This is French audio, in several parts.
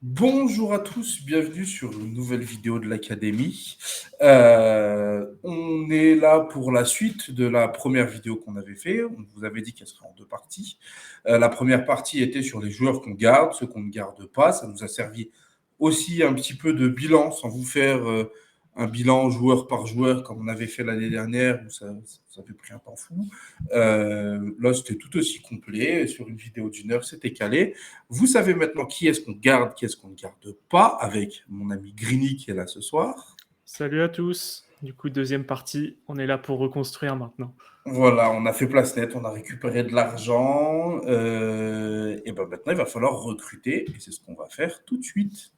Bonjour à tous, bienvenue sur une nouvelle vidéo de l'Académie. On est là pour la suite de la première vidéo qu'on avait fait. On vous avait dit qu'elle serait en deux parties. La première partie était sur les joueurs qu'on garde, ceux qu'on ne garde pas. Ça nous a servi aussi un petit peu de bilan, sans vous faire un bilan joueur par joueur comme on avait fait l'année dernière, où ça avait pris un temps fou. Là, c'était tout aussi complet. Sur une vidéo d'une heure, c'était calé. Vous savez maintenant qui est-ce qu'on garde, qui est-ce qu'on ne garde pas, avec mon ami Greeny qui est là ce soir. Salut à tous. Du coup, deuxième partie, on est là pour reconstruire maintenant. Voilà, on a fait place nette, on a récupéré de l'argent, et ben maintenant il va falloir recruter, et c'est ce qu'on va faire tout de suite.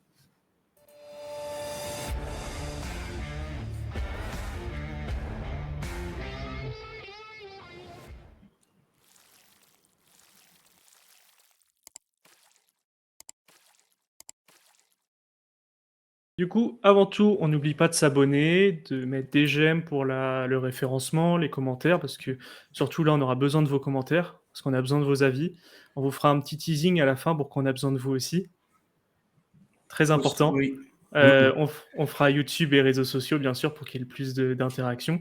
Du coup, avant tout, on n'oublie pas de s'abonner, de mettre des j'aime pour le référencement, les commentaires, parce que surtout là, on aura besoin de vos commentaires, parce qu'on a besoin de vos avis. On vous fera un petit teasing à la fin pour qu'on a besoin de vous aussi. Très important. Oui. Mhm. On fera YouTube et réseaux sociaux, bien sûr, pour qu'il y ait le plus d'interaction.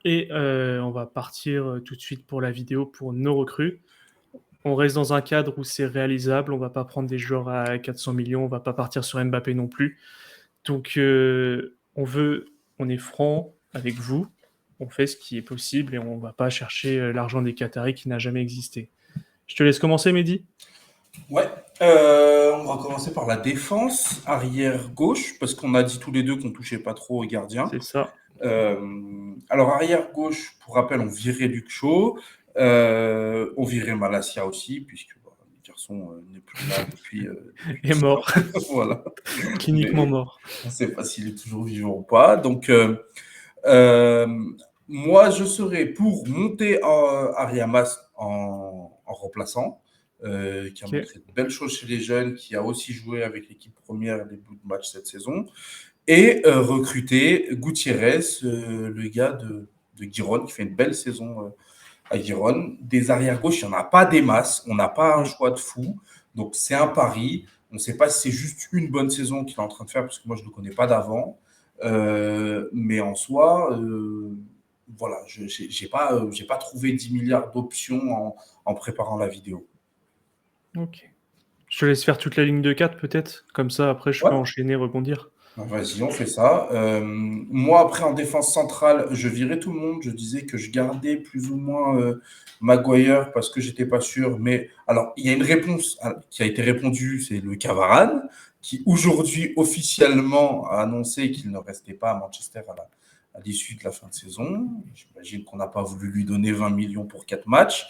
Et on va partir tout de suite pour la vidéo pour nos recrues. On reste dans un cadre où c'est réalisable, on va pas prendre des joueurs à 400 millions, on va pas partir sur Mbappé non plus. Donc on est franc avec vous, on fait ce qui est possible et on va pas chercher l'argent des Qataris qui n'a jamais existé. Je te laisse commencer, Mehdi. Ouais, on va commencer par la défense, arrière gauche, parce qu'on a dit tous les deux qu'on touchait pas trop aux gardiens. C'est ça. Alors, arrière gauche, pour rappel, on virait Luc Shaw, on virait Malassia aussi, puisque le garçon n'est plus là depuis Est tout ça. mort. Voilà. Cliniquement Mais mort. on ne sait pas s'il est toujours vivant ou pas. Donc, euh, moi, je serais pour monter Ariamas en remplaçant, qui a Ok. montré de belles choses chez les jeunes, qui a aussi joué avec l'équipe première des bouts de match cette saison. Et recruter Gutiérrez, le gars de Gironne, qui fait une belle saison à Gironne. Des arrières-gauches, il n'y en a pas des masses. On n'a pas un Mm. choix de fou. Donc, c'est un pari. On ne sait pas si c'est juste une bonne saison qu'il est en train de faire, parce que moi, je ne le connais pas d'avant. Mais en soi, voilà, je n'ai pas trouvé 10 milliards d'options en préparant la vidéo. Ok. Je te laisse faire toute la ligne de 4 peut-être, comme ça après je peux Ouais. enchaîner, rebondir. Vas-y, on fait ça. Moi, après, en défense centrale, je virais tout le monde. Je disais que je gardais plus ou moins Maguire parce que j'étais pas sûr. Mais alors, il y a une réponse qui a été répondue, c'est le Cavaran, qui aujourd'hui officiellement a annoncé qu'il ne restait pas à Manchester à l'issue de la fin de saison. J'imagine qu'on n'a pas voulu lui donner 20 millions pour 4 matchs.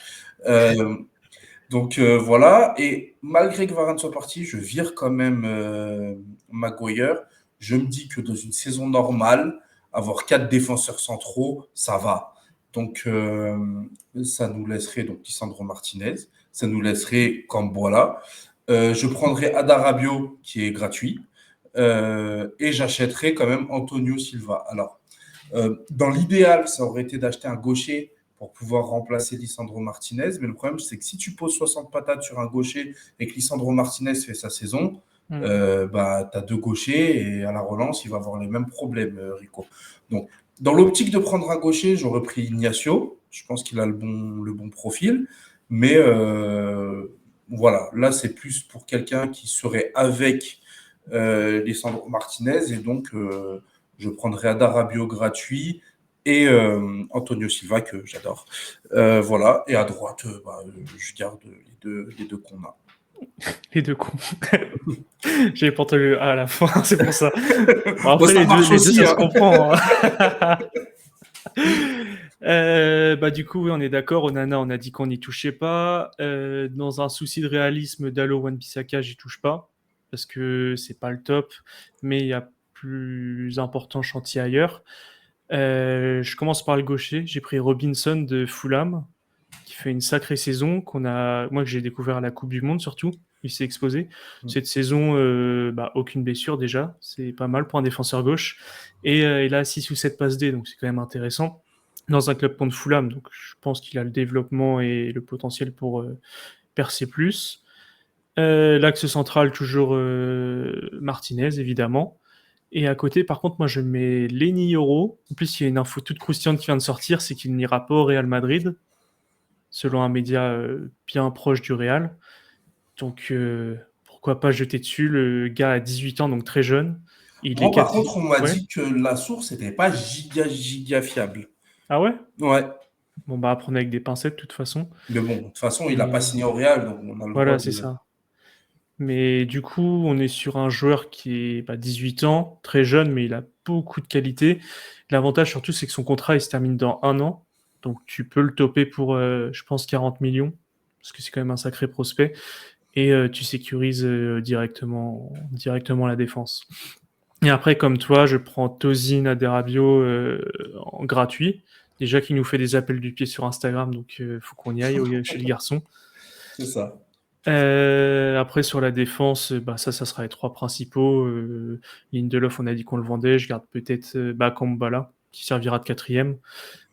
Donc voilà, et malgré que Varane soit parti, je vire quand même Maguire. Je me dis que dans une saison normale, avoir 4 défenseurs centraux, ça va. Donc ça nous laisserait donc Lisandro Martinez, ça nous laisserait Cambola. Je prendrai Ada Rabiot qui est gratuit et j'achèterai quand même Antonio Silva. Alors dans l'idéal, ça aurait été d'acheter un gaucher pour pouvoir remplacer Lisandro Martinez. Mais le problème, c'est que si tu poses 60 patates sur un gaucher et que Lisandro Martinez fait sa saison, Mm. bah, tu as deux gauchers et à la relance, il va avoir les mêmes problèmes, Rico. Donc, dans l'optique de prendre un gaucher, j'aurais pris Ignacio. Je pense qu'il a le bon profil. Mais voilà, là, c'est plus pour quelqu'un qui serait avec Lisandro Martinez. Et donc, je prendrai Ada Rabiot gratuit et Antonio Silva que j'adore. Voilà. Et à droite, je garde les deux qu'on a. Les deux cons. J'avais pas entendu le A à la fin, c'est pour ça. Bon, Bon, après, ça marche les deux, aussi. ça se Hein. comprend, hein. Bah, du coup, oui, on est d'accord. Onana, on a dit qu'on n'y touchait pas. Dans un souci de réalisme, Dalo Wan-Bissaka, j'y touche pas. Parce que c'est pas le top. Mais il y a plus important chantier ailleurs. Je commence par le gaucher. J'ai pris Robinson de Fulham, qui fait une sacrée saison, moi que j'ai découvert à la Coupe du Monde surtout. Il s'est exposé. Cette saison, bah, aucune blessure déjà. C'est pas mal pour un défenseur gauche. Et il a 6 ou 7 passes D, donc c'est quand même intéressant. Dans un club contre Fulham, donc je pense qu'il a le développement et le potentiel pour percer plus. L'axe central, toujours Martinez, évidemment. Et à côté, par contre, moi, je mets Lenny Yoro. En plus, il y a une info toute croustillante qui vient de sortir, c'est qu'il n'ira pas au Real Madrid, selon un média bien proche du Real. Donc, pourquoi pas jeter dessus. Le gars a 18 ans, donc très jeune. Il est Moi, par contre, 4... on m'a Ouais. dit que la source n'était pas giga fiable. Ah ouais? Ouais. Bon, bah, à prendre avec des pincettes, de toute façon. Mais bon, de toute façon, il n'a pas Mais signé au Real, donc on a le droit voilà, c'est de. ça. Mais du coup, on est sur un joueur qui est 18 ans, très jeune, mais il a beaucoup de qualité. L'avantage surtout, c'est que son contrat il se termine dans 1 an. Donc tu peux le toper pour, je pense, 40 millions, parce que c'est quand même un sacré prospect. Et tu sécurises directement la défense. Et après, comme toi, je prends Tosin Aderabio en gratuit. Déjà qu'il nous fait des appels du pied sur Instagram, donc faut qu'on y aille chez le garçon. C'est ça. Après, sur la défense, ça sera les trois principaux. Lindelof, on a dit qu'on le vendait. Je garde peut-être Kambala, qui servira de quatrième.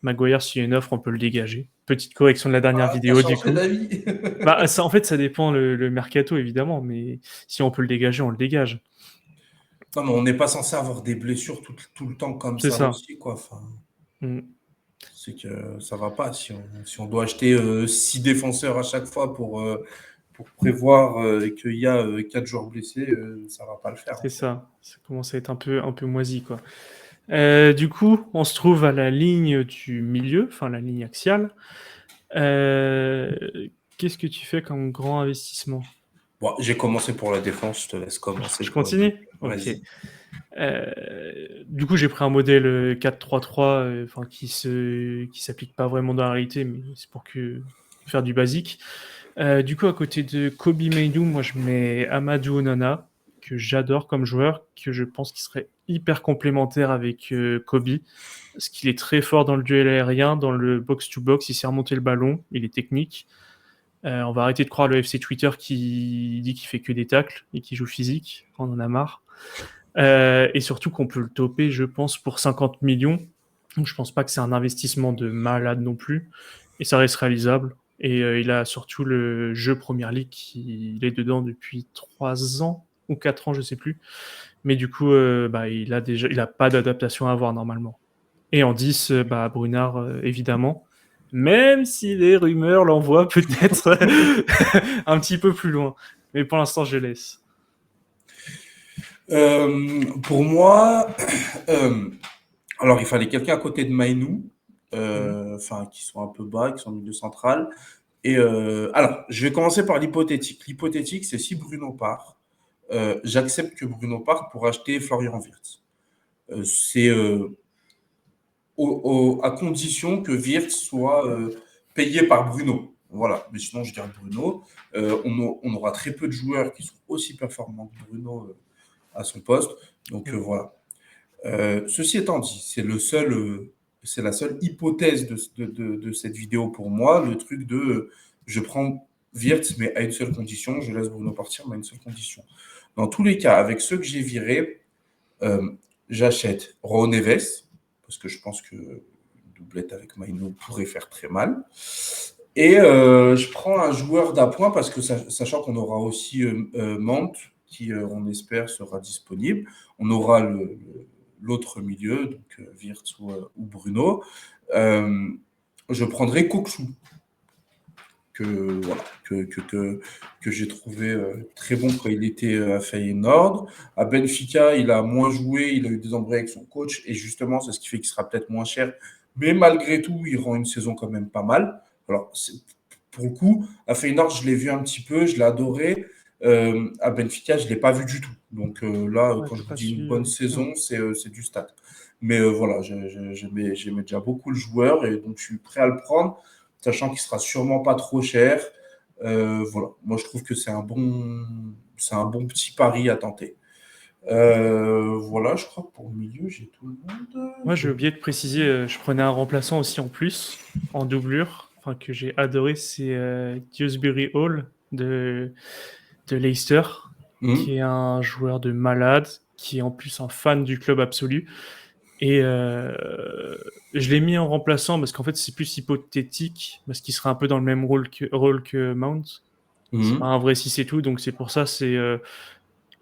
Maguire, s'il y a une offre, on peut le dégager. Petite correction de la dernière Ah, t'as vidéo, du changé coup. d'avis. Ça, en fait, ça dépend le mercato, évidemment, mais si on peut le dégager, on le dégage. Non, mais on n'est pas censé avoir des blessures tout le temps comme C'est ça ça. aussi, quoi. Enfin, Mm. c'est que ça va pas. Si on doit acheter 6 défenseurs à chaque fois pour prévoir qu'il y a 4 joueurs blessés, ça va pas le faire, en C'est fait. ça. Ça commence à être un peu moisi, quoi. Du coup, on se trouve à la ligne du milieu, enfin la ligne axiale. Euh, Qu'est-ce que tu fais comme grand investissement? Bon, j'ai commencé pour la défense, je te laisse commencer Je pour le milieu. continue? Ok. Vas-y. Du coup, j'ai pris un modèle 4-3-3 qui s'applique pas vraiment dans la réalité, mais c'est pour faire du basique. Du coup, à côté de Kobe Mainoo, moi je mets Amadou Onana, que j'adore comme joueur, que je pense qu'il serait hyper complémentaire avec Kobe, parce qu'il est très fort dans le duel aérien, dans le box-to-box, il sait remonter le ballon, il est technique. On va arrêter de croire le FC Twitter qui dit qu'il fait que des tacles et qu'il joue physique, on en a marre. Et surtout qu'on peut le toper, je pense, pour 50 millions. Donc je pense pas que c'est un investissement de malade non plus. Et ça reste réalisable. Et il a surtout le jeu Première Ligue, il est dedans depuis 3 ans ou 4 ans, je sais plus. Mais du coup, il a pas d'adaptation à avoir normalement. Et en 10, Brunard, évidemment. Même si les rumeurs l'envoient peut-être un petit peu plus loin. Mais pour l'instant, je laisse. Pour moi, alors il fallait quelqu'un à côté de Mainou, Mhm. enfin qui soit un peu bas, qui soit au milieu central. Et alors, je vais commencer par l'hypothétique. L'hypothétique, c'est si Bruno part, j'accepte que Bruno parte pour acheter Florian Wirtz. C'est à condition que Wirtz soit payé par Bruno. Voilà, mais sinon je garde Bruno. On aura très peu de joueurs qui sont aussi performants que Bruno à son poste. Donc Mhm. voilà. Ceci étant dit, c'est la seule hypothèse de cette vidéo pour moi, le truc de je prends Wirtz, mais à une seule condition, je laisse Bruno partir, mais à une seule condition. Dans tous les cas, avec ceux que j'ai virés, euh, j'achète Ron Neves, parce que je pense que une doublette avec Maino pourrait faire très mal. Et je prends un joueur d'appoint parce que sachant qu'on aura aussi Mante, qui on espère sera disponible. On aura l'autre milieu, donc Wirtz ou Bruno. Euh, je prendrai Coxou, voilà, que j'ai trouvé très bon quand il était à Feyenoord. À Benfica, il a moins joué, il a eu des embrouilles avec son coach, et justement, c'est ce qui fait qu'il sera peut-être moins cher. Mais malgré tout, il rend une saison quand même pas mal. Alors, pour le coup, à Feyenoord, je l'ai vu un petit peu, je l'ai adoré. À Benfica, je ne l'ai pas vu du tout. Donc là, Ouais, quand t'as je vous pas dis une su bonne bien. saison, c'est du stat. Mais voilà, j'aimais déjà beaucoup le joueur et donc je suis prêt à le prendre, sachant qu'il sera sûrement pas trop cher. Voilà, moi je trouve que c'est un bon petit pari à tenter. Voilà, je crois que pour le milieu, j'ai tout le monde. Moi, j'ai oublié de préciser, je prenais un remplaçant aussi en plus, en doublure, enfin que j'ai adoré, c'est Dewsbury Hall de Leicester, qui Hmm. est un joueur de malade, qui est en plus un fan du club absolu. Et je l'ai mis en remplaçant parce qu'en fait, c'est plus hypothétique, parce qu'il serait un peu dans le même rôle que Mount. C'est pas Mhm. un vrai si c'est tout, donc c'est pour ça, c'est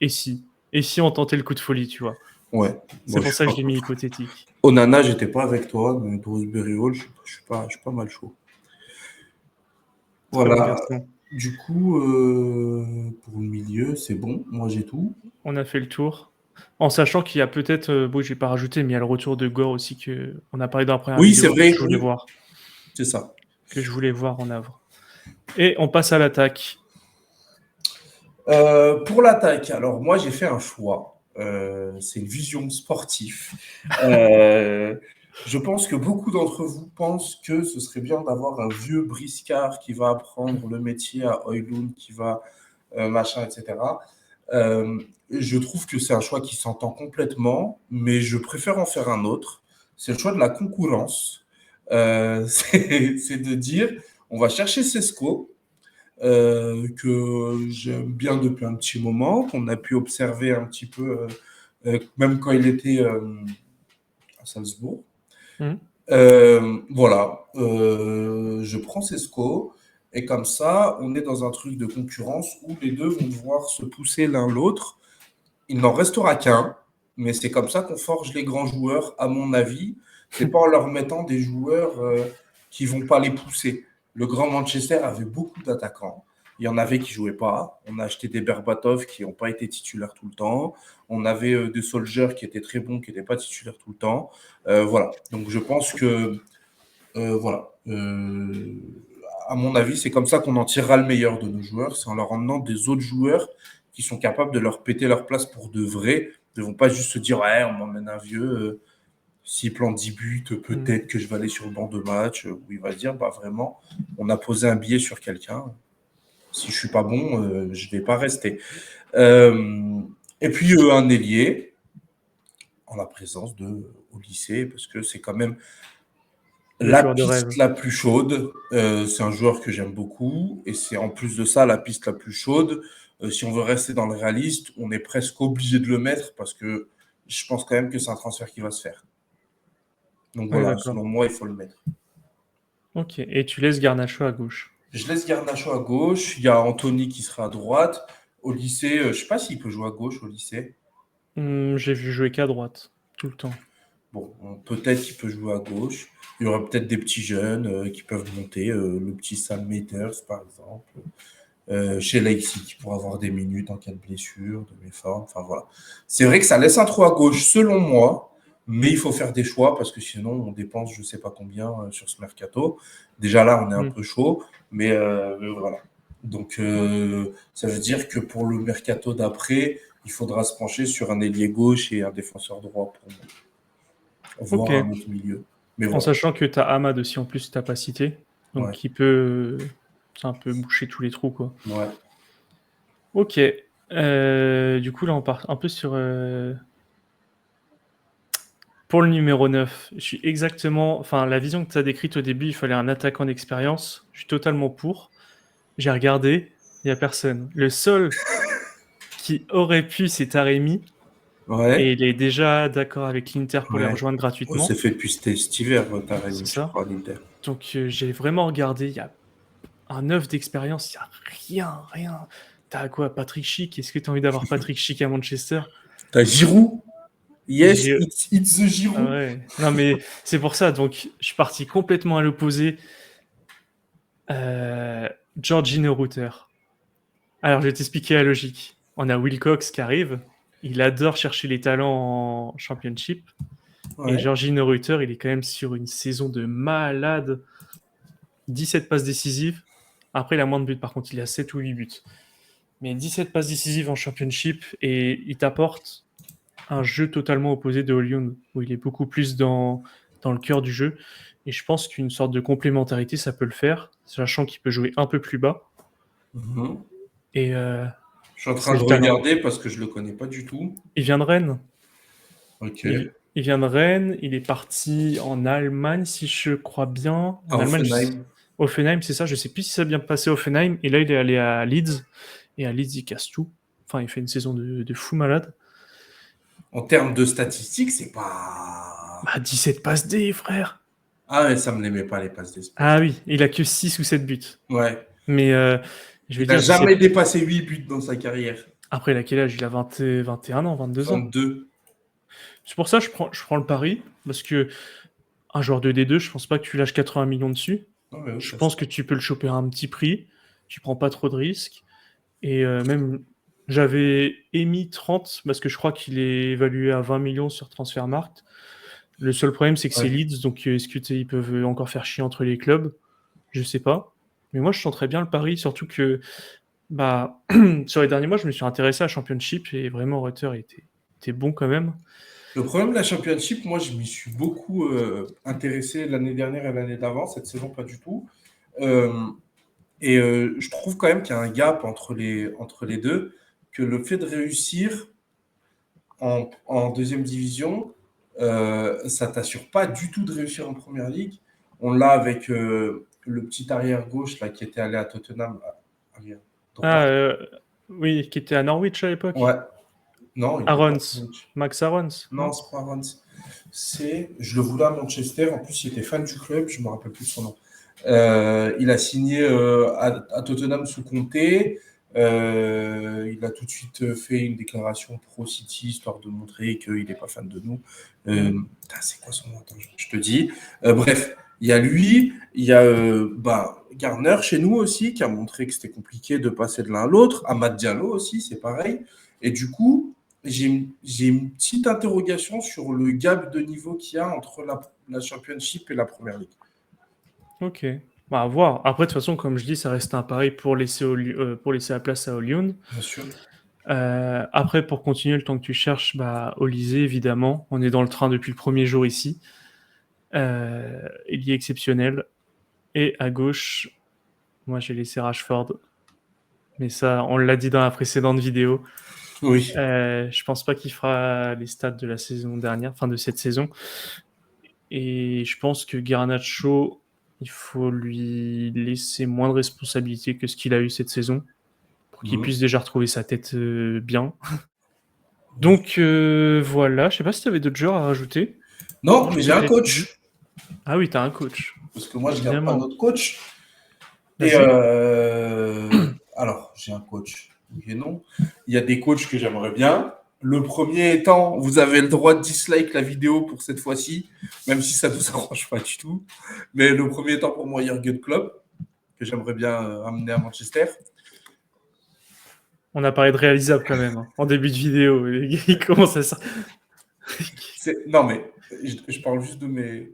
et si. Et si on tentait le coup de folie, tu vois. Ouais. C'est Moi, je pour suis ça que pas... je l'ai mis hypothétique. Onana, j'étais pas avec toi, mais Roseberry Hall, je suis pas mal chaud. Très bon Voilà. garçon. Du coup, pour le milieu, c'est bon. Moi, j'ai tout. On a fait le tour. En sachant qu'il y a peut-être, bon, j'ai pas rajouté, mais il y a le retour de Gore aussi que on a parlé dans la première Oui, c'est vidéo que vrai. je voulais Oui, voir, c'est ça. en œuvre. Et on passe à l'attaque. Pour l'attaque, alors moi j'ai fait un choix. C'est une vision sportive. Euh, je pense que beaucoup d'entre vous pensent que ce serait bien d'avoir un vieux briscard qui va apprendre le métier à Oilun, qui va machin, etc. Euh, je trouve que c'est un choix qui s'entend complètement, mais je préfère en faire un autre. C'est le choix de la concurrence. C'est de dire, on va chercher Sesco, que j'aime bien depuis un petit moment, qu'on a pu observer un petit peu, même quand il était à Salzbourg. Hmm. Voilà, je prends Sesco et comme ça, on est dans un truc de concurrence où les deux vont devoir se pousser l'un l'autre. Il n'en restera qu'un, mais c'est comme ça qu'on forge les grands joueurs, à mon avis. C'est pas en leur mettant des joueurs qui vont pas les pousser. Le grand Manchester avait beaucoup d'attaquants. Il y en avait qui jouaient pas. On a acheté des Berbatov qui n'ont pas été titulaires tout le temps. On avait des Soldiers qui étaient très bons, qui n'étaient pas titulaires tout le temps. Voilà. Donc je pense que voilà. À mon avis, c'est comme ça qu'on en tirera le meilleur de nos joueurs. C'est en leur emmenant des autres joueurs qui sont capables de leur péter leur place pour de vrai. Ils ne vont pas juste se dire, ouais, on m'emmène un vieux. S'il plante 10 buts, Hmm. peut-être que je vais aller sur le banc de match. Où il va se dire, bah vraiment, on a posé un billet sur quelqu'un. Si je suis pas bon, je vais pas rester. Euh, et puis un ailier en la présence de au lycée, parce que c'est quand même Le la joueur de rêve. piste la plus chaude. C'est un joueur que j'aime beaucoup, et c'est en plus de ça la piste la plus chaude. Si on veut rester dans le réaliste, on est presque obligé de le mettre parce que je pense quand même que c'est un transfert qui va se faire. Donc On est voilà, d'accord. selon moi, il faut le mettre. Ok. Et tu laisses Garnacho à gauche. Je laisse Garnacho à gauche. Il y a Anthony qui sera à droite. Au lycée, je ne sais pas s'il peut jouer à gauche au lycée. J'ai vu jouer qu'à droite, tout le temps. Bon, peut-être qu'il peut jouer à gauche. Il y aura peut-être des petits jeunes qui peuvent monter. Le petit Sam Meters, par exemple. Chez Leipzig pour avoir des minutes en cas de blessure, de méforme. Enfin voilà. C'est vrai que ça laisse un trou à gauche selon moi, mais il faut faire des choix parce que sinon on dépense je ne sais pas combien sur ce mercato. Déjà là, on est un Hmm. peu chaud, mais voilà. Donc ça veut dire que pour le mercato d'après, il faudra se pencher sur un ailier gauche et un défenseur droit pour Ok. voir un autre milieu. Mais En voilà. sachant que t'as Ahmad aussi en plus, t'as pas cité. Donc Ouais. qui peut. C'est un peu boucher tous les trous, quoi. Ouais. Ok. Du coup, là, on part un peu sur. Pour le numéro 9, je suis exactement. Enfin, la vision que tu as décrite au début, il fallait un attaquant d'expérience. Je suis totalement pour. J'ai regardé, il n'y a personne. Le seul qui aurait pu, c'est Taremi. Et Ouais. il est déjà d'accord avec l'Inter pour les Ouais. rejoindre Oh, c'est gratuitement. fait depuis cet hiver, C'est Taremi, je ça. crois, à l'Inter. Donc, j'ai vraiment regardé. Il y a un 9 d'expérience, il n'y a rien, rien. T'as quoi, Patrick Schick? Est-ce que tu as envie d'avoir Patrick Schick à Manchester? T'as Giroud. Yes, J'ai it's the Ah Giroud. ouais. Non, mais c'est pour ça. Donc, je suis parti complètement à l'opposé. Euh, Georgino Router. Alors, je vais t'expliquer la logique. On a Wilcox qui arrive. Il adore chercher les talents en Championship. Et Ouais. Georgino Router, il est quand même sur une saison de malade. 17 passes décisives. Après, il a moins de buts. Par contre, il a 7 ou 8 buts. Mais 17 passes décisives en Championship. Et il t'apporte un jeu totalement opposé de Lyon, où il est beaucoup plus dans le cœur du jeu. Et je pense qu'une sorte de complémentarité, ça peut le faire, sachant qu'il peut jouer un peu plus bas. Mhm. Et Je suis en train c'est de le talent. regarder parce que je le connais pas du tout. Il vient de Rennes. Ok. Il vient de Rennes. Il est parti en Allemagne, si je crois bien. En À Allemagne, Offenheim. Offenheim, c'est ça. Je sais plus si ça a bien passé à Offenheim. Et là, il est allé à Leeds. Et à Leeds, il casse tout. Enfin, il fait une saison de fou malade. En termes de statistiques, c'est pas. Bah, 17 passes D, frère. Ah ouais, ça me les met pas les passes d'espèce. Ah oui, il a que 6 ou 7 buts. Ouais. Mais Je vais Il n'a dire, je sais. jamais dépassé 8 buts dans sa carrière. Après, il a quel âge? Il a 20 21 ans, 22 ans. 22. C'est pour ça que je prends le pari, parce que un joueur de D2, je pense pas que tu lâches 80 millions dessus. Non, mais oui, Je ça se pense fait. que tu peux le choper à un petit prix, tu prends pas trop de risques. Et même, j'avais émis 30, parce que je crois qu'il est évalué à 20 millions sur Transfermarkt. Le seul problème, c'est que c'est Ouais. Leeds, donc est-ce que ils peuvent encore faire chier entre les clubs? Je sais pas. Mais moi, je sens très bien le pari, surtout que bah, sur les derniers mois, je me suis intéressé à Championship et vraiment, Rutter était bon quand même. Le problème de la Championship, moi, je m'y suis beaucoup intéressé l'année dernière et l'année d'avant. Cette saison, pas du tout. Euh, je trouve quand même qu'il y a un gap entre les deux, que le fait de réussir en deuxième division, ça t'assure pas du tout de réussir en première ligue. On l'a avec le petit arrière gauche là qui était allé à Tottenham, arrière Ah, droit. oui, qui était à Norwich à l'époque. Ouais, non, il était pas à Arons, Norwich. Max Arons, Non, non? c'est pas Arons. Je le voulais à Manchester. En plus, il était fan du club. Je me rappelle plus son nom. Il a signé à Tottenham sous Conte. Il a tout de suite fait une déclaration pro-City, histoire de montrer qu'il n'est pas fan de nous. C'est quoi son nom? Attends, je te dis. Bref, il y a lui, il y a Garner chez nous aussi, qui a montré que c'était compliqué de passer de l'un à l'autre. Amad Diallo aussi, c'est pareil. Et du coup, j'ai une petite interrogation sur le gap de niveau qu'il y a entre la Championship et la Première Ligue. Ok. Bah, à voir. Après, de toute façon, comme je dis, ça reste un pari pour laisser la place à Olioun. Bien sûr. Après, pour continuer le temps que tu cherches, bah, Olysée, évidemment. On est dans le train depuis le premier jour ici. Il y est exceptionnel. Et à gauche, moi, j'ai laissé Rashford. Mais ça, on l'a dit dans la précédente vidéo. Oui. Je pense pas qu'il fera les stats de la saison dernière, enfin de cette saison. Et je pense que Garnacho, il faut lui laisser moins de responsabilités que ce qu'il a eu cette saison, pour qu'il puisse déjà retrouver sa tête bien. Donc voilà, je sais pas si tu avais d'autres joueurs à rajouter. Non, Je mais j'ai crois que un j'ai tout dit. coach. Ah oui, t'as un coach, Parce que moi, je ne garde pas évidemment. notre coach. Et Vas-y. alors, j'ai un coach. Oui et non. Il y a des coachs que j'aimerais bien. Le premier étant, vous avez le droit de dislike la vidéo pour cette fois-ci, même si ça ne vous arrange pas du tout. Mais le premier étant pour moi Jürgen Klopp, que j'aimerais bien amener à Manchester. On a parlé de réalisable quand même, hein, en début de vidéo. Il commence à ça. Non, mais je parle juste de mes.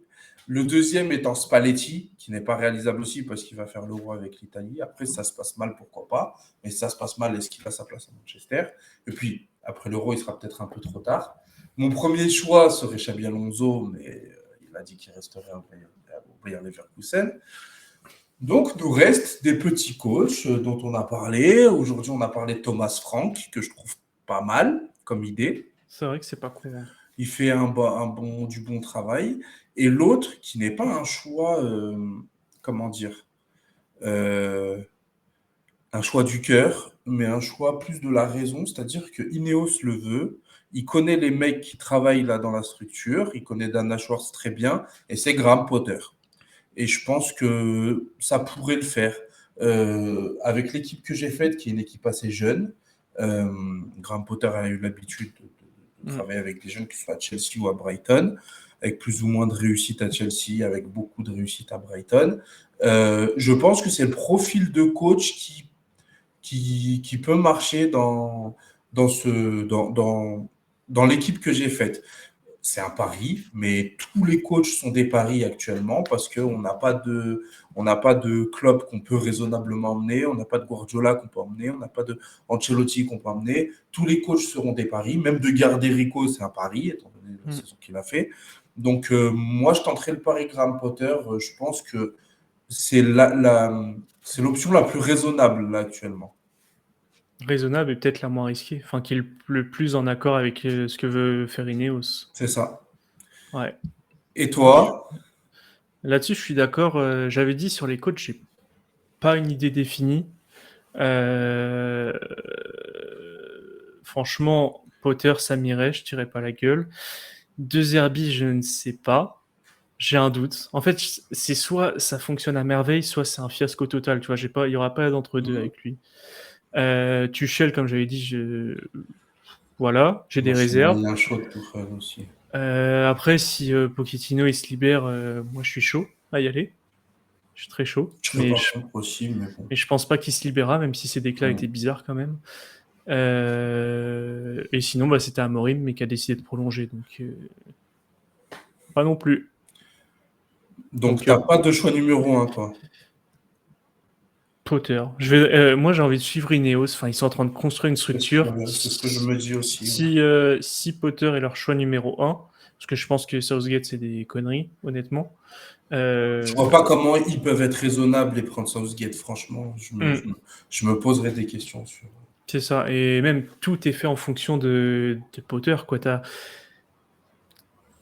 Le deuxième étant Spalletti, qui n'est pas réalisable aussi parce qu'il va faire l'Euro avec l'Italie. Après, ça se passe mal, pourquoi pas. Mais si ça se passe mal, est-ce qu'il a sa place à Manchester? Et puis, après l'Euro, il sera peut-être un peu trop tard. Mon premier choix serait Xabi Alonso, mais il a dit qu'il resterait au Bayer Leverkusen. Donc, nous reste des petits coachs dont on a parlé. Aujourd'hui, on a parlé de Thomas Frank, que je trouve pas mal comme idée. C'est vrai que c'est pas con. Il fait du bon travail. Et l'autre, qui n'est pas un choix, comment dire, euh, un choix du cœur, mais un choix plus de la raison, c'est-à-dire que Ineos le veut. Il connaît les mecs qui travaillent là dans la structure, il connaît Dana Schwartz très bien, et c'est Graham Potter. Et je pense que ça pourrait le faire. Avec l'équipe que j'ai faite, qui est une équipe assez jeune, Graham Potter a eu l'habitude de travailler avec des jeunes, que ce soit à Chelsea ou à Brighton, avec plus ou moins de réussite à Chelsea, avec beaucoup de réussite à Brighton. Je pense que c'est le profil de coach qui peut marcher dans l'équipe que j'ai faite. C'est un pari, mais tous les coachs sont des paris actuellement parce qu'on n'a pas de club qu'on peut raisonnablement emmener, on n'a pas de Guardiola qu'on peut emmener, on n'a pas de Ancelotti qu'on peut emmener. Tous les coachs seront des paris, même de garder Rico, c'est un pari, étant donné la saison qu'il a fait. Donc, moi, je tenterai le pari Graham Potter. Je pense que c'est c'est l'option la plus raisonnable là, actuellement. Raisonnable et peut-être la moins risquée. Enfin, qui est le plus en accord avec ce que veut faire Ineos. C'est ça. Ouais. Et toi? Là-dessus, je suis d'accord. J'avais dit sur les coachs, j'ai pas une idée définie. Euh, Franchement, Potter, ça m'irait, je tirais pas la gueule. De Zerbi, je ne sais pas. J'ai un doute. En fait, c'est soit ça fonctionne à merveille, soit c'est un fiasco total. Tu vois, il y aura pas d'entre-deux avec lui. Tuchel, comme j'avais dit, voilà, j'ai des Moi, je suis réserves. moyen chaud de Tuchel aussi. Après, si Pochettino il se libère, moi je suis chaud à y aller. Je suis très chaud. Je serais pas contre aussi, mais bon. Mais je pense pas qu'il se libérera, même si ses déclats étaient bizarres quand même. Et sinon, bah, c'était Amorim, mais qui a décidé de prolonger. Donc, pas non plus. Donc t'as pas de choix numéro 1, toi. Potter. Moi, j'ai envie de suivre Ineos. Enfin, ils sont en train de construire une structure. C'est ce que je me dis aussi. Si Potter est leur choix numéro 1, parce que je pense que Southgate, c'est des conneries, honnêtement. Je vois pas comment ils peuvent être raisonnables et prendre Southgate, franchement. Je me poserais des questions sur. C'est ça. Et même, tout est fait en fonction de Potter, quoi.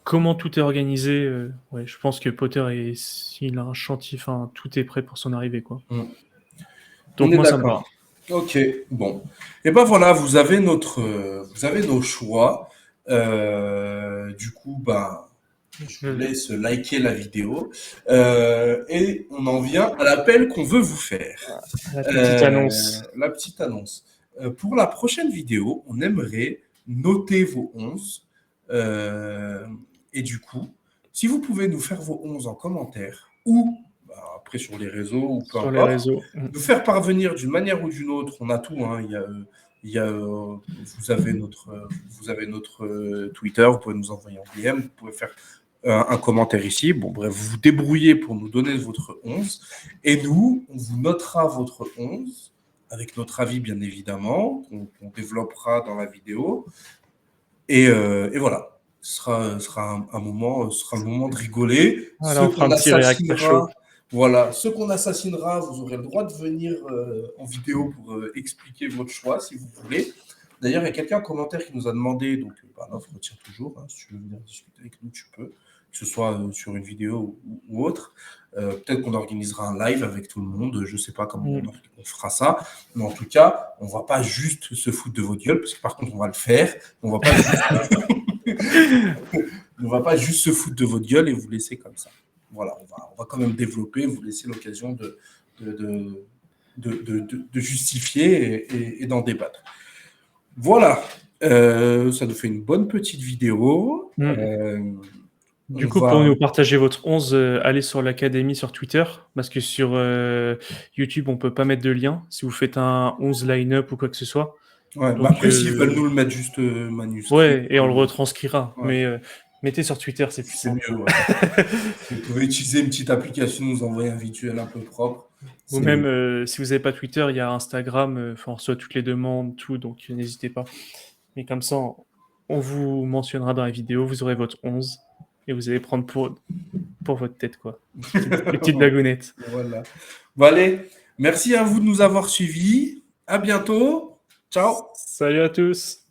Comment tout est organisé, ouais, je pense que Potter, il a un chantier, enfin, tout est prêt pour son arrivée, quoi. Donc moi, ça me va. Ok, bon. Et ben voilà, vous avez nos choix. Du coup, je vous laisse liker la vidéo. Et on en vient à l'appel qu'on veut vous faire. La petite annonce. La petite annonce. Pour la prochaine vidéo, on aimerait noter vos 11. Et du coup, si vous pouvez nous faire vos 11 en commentaire ou après sur les réseaux ou peu importe, les réseaux. nous faire parvenir d'une manière ou d'une autre, on a tout, hein, vous avez notre Twitter, vous pouvez nous envoyer en DM, vous pouvez faire un commentaire ici. Bon, bref, vous vous débrouillez pour nous donner votre 11 et nous, on vous notera votre 11 avec notre avis, bien évidemment, qu'on développera dans la vidéo. Et voilà. Ce sera un moment, le moment de rigoler. Voilà, on fera un petit réact chaud. Voilà, ceux qu'on assassinera, vous aurez le droit de venir en vidéo pour expliquer votre choix, si vous voulez. D'ailleurs, il y a quelqu'un en commentaire qui nous a demandé, donc l'offre retient toujours, hein, si tu veux venir discuter avec nous, tu peux, que ce soit sur une vidéo ou autre. Peut-être qu'on organisera un live avec tout le monde, je ne sais pas comment on fera ça, mais en tout cas, on ne va pas juste se foutre de votre gueule, parce que par contre, on va le faire, on va pas juste se foutre de votre gueule et vous laisser comme ça. Voilà, on va quand même développer, vous laisser l'occasion de justifier et d'en débattre. Voilà, ça nous fait une bonne petite vidéo. Du coup, pour nous partager votre 11, allez sur l'Académie sur Twitter, parce que sur YouTube, on ne peut pas mettre de lien. Si vous faites un 11 line-up ou quoi que ce soit. Ouais, donc, après, s'ils veulent nous le mettre juste manuscrit. Ouais, et on le retranscrira. Ouais. Mais mettez sur Twitter, c'est plus simple. C'est mieux, ouais. Vous pouvez utiliser une petite application, nous envoyer un visuel un peu propre. Ou même, si vous n'avez pas Twitter, il y a Instagram, on reçoit toutes les demandes, tout, donc n'hésitez pas. Mais comme ça, on vous mentionnera dans la vidéo, vous aurez votre 11, et vous allez prendre pour votre tête, quoi. Petite blagounette. Voilà. Bon, allez, merci à vous de nous avoir suivis. À bientôt. Ciao. Salut à tous.